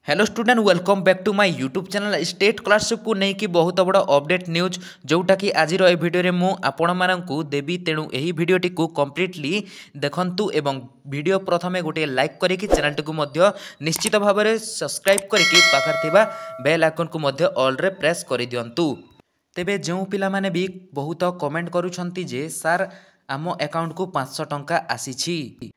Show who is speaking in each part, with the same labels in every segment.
Speaker 1: Hello student welcome back to my YouTube channel state scholarship को लेकिन बहुत बड़ा अपडेट न्यूज जोटा कि आज भिडियो मु आपण मानकु देवी तेणु यही भिडियोटी को कंप्लीटली देखंतु एवं वीडियो प्रथमे गोटे लाइक करके चैनल को निश्चित भाव में सब्सक्राइब करके पाखर थिबा बेल आइकन को ऑल रे प्रेस कर दियंतु। तेबे जो पिला माने भी बहुत कमेंट करूछंती जे सार आम अकाउंट को 500 टंका आसी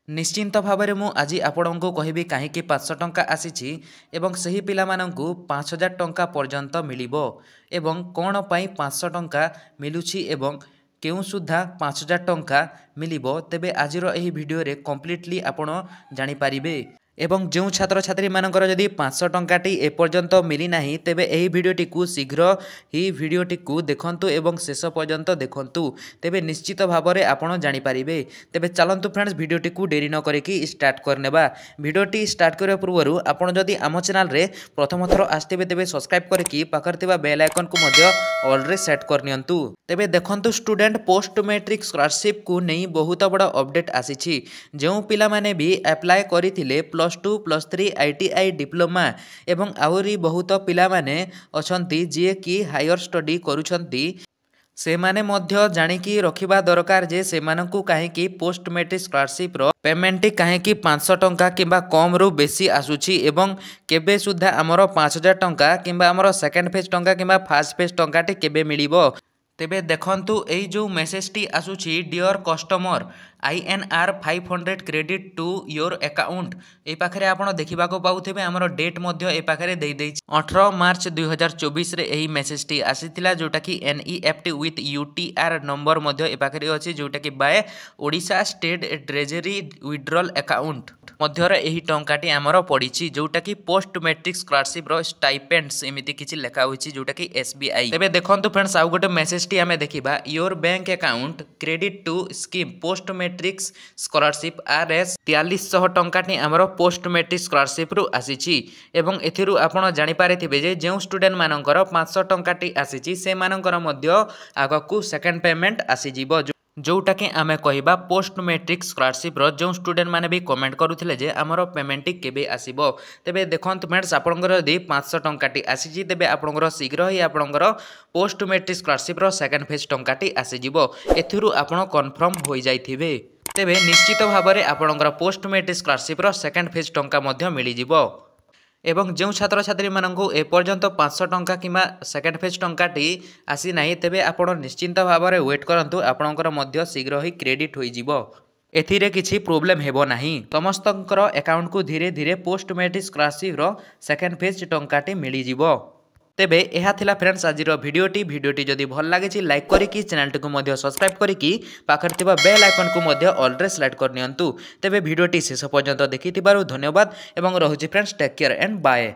Speaker 1: निश्चिंत भाव में मुझे आपण को कहबी कहीं 500 टंका आसी एवं सही पिला मानंकु 5000 टंका पर्यंत मिलिबो एवं कौन पाई 500 टंका मिलुछि एवं केउ सुधा 5000 टंका मिलिबो तेबे आजिर एही वीडियो रे कंप्लीटली आपण जानि पारिबे। एवं जो छात्र छात्री मानकर जदि 500 टंकाटी एपर्यंत मिली नाही तेबे एही वीडियोटी को शीघ्र ही वीडियोटी को देखंतु एवं शेष पर्यंत देखंतु तेबे निश्चित भाव में आपण जानि पारिबे। तेबे चलंतु फ्रेंड्स वीडियोटी को देरी न करके स्टार्ट करनेबा। वीडियोटी स्टार्ट करने पूर्व आपण जदि आम चैनल रे प्रथम थर आस्थिबे तेबे सब्सक्राइब करके पाखर थिबा बेल आइकन को ऑल रे सेट करनियंतु। तेबे देखंतु स्टूडेंट पोस्ट मैट्रिक स्कॉलरशिप को नहीं बहुत बड़ा अपडेट आसी जो पिला माने भी अप्लाई करिथिले +2 +3 ITI डिप्लोमा एवं आहुरी बहुत पिला माने अछंती जे कि हायर स्टडी करूछंती से माने मध्य जानिकी रखिबा दरकार जे से मानकु काहेकि पोस्ट मैट्रिक स्कॉलरशिप रो पेमेंट काहेकि 500 टंका किंबा कम रु बेसी आसुची एवं केबे सुधा हमरो 5000 टंका किंबा हमरो सेकंड फेज टंका किंबा फर्स्ट फेज टंका टे केबे मिलिबो। तेबे देखंतु एई जो मेसेज टी आसुची dear customer INR 500 credit to your account ए पाखरे आपण देखिबा को पाउथिबे हमरो डेट मध्य ए पाखरे देई देई 18 मार्च 2024 रे एही मेसेज टी आसीतिला जोटा कि NEFT विथ UTR नंबर मध्य ए पाखरे अछि जोटा कि by Odisha state treasury withdrawal account मध्य रे एही टंकाटी हमरो पडिछि जोटा कि पोस्ट मैट्रिक स्कॉलरशिप रो स्टाइपेंड्स एमिति किछि लेखा होइछि जोटा कि SBI। तेबे देखंतु फ्रेंड्स आउ गोटे मेसेज टी हमें देखिबा your bank account credit to scheme post matric scholarship RS 4300 टंकाटी हमरो पोस्ट मैट्रिक स्कॉलरशिप रु आसीछि एवं एथिरु आपण जानि पारिथिबे जे जो स्टूडेंट मानकर 500 टंकाटी आसीछि से मानकर मध्य आगकु सेकंड पेमेंट आसी जिवो जोटा कि आमे कहिबा पोस्ट मैट्रिक स्कॉलरशिप रो जो स्टूडेंट माने भी कमेंट करूथिले जे हमरो पेमेंट केबे आसीबो। तेबे देखंत फ्रेंड्स आपनकर यदि 500 टंकाटी आसीछि तेबे आपनकर शीघ्र ही आपनकर पोस्ट मैट्रिक स्कॉलरशिप रो सेकंड फेज टंकाटी आसी जिवो एथिरु आपण कन्फर्म होई जाइथिबे। तेबे निश्चित भाव में आपनकर पोस्ट मैट्रिक स्कॉलरशिप रो सेकंड फेज टंका मध्य मिली जिवो एवं जो छात्र छात्री मानकु एपर्यंत 500 टंका किंबा सेकंड फेज टंकाटी आसी नाही तेबे आपण निश्चिंत भाव में वेट करंतु आपणकर मध्य शीघ्र ही क्रेडिट होई जिवो एथिरे किछि प्रॉब्लम हेबो नाही। समस्तकर अकाउंट को धीरे धीरे पोस्ट मैट्रिक स्कॉलरशिप रो सेकंड फेज टंकाटी मिली जिवो। तेबे एहा थिला फ्रेंड्स आजिर भिडियोटी जदि भल लागे लाइक करिकी चैनल को मध्य सब्सक्राइब करिकी पाखर थिबा बेल आइकन को मध्य ऑल रे सिलेक्ट करनियंतु। तेबे भिडियोटी शेष पर्यंत देखिथिबारु धन्यवाद एवं रहुछि friends take care and bye.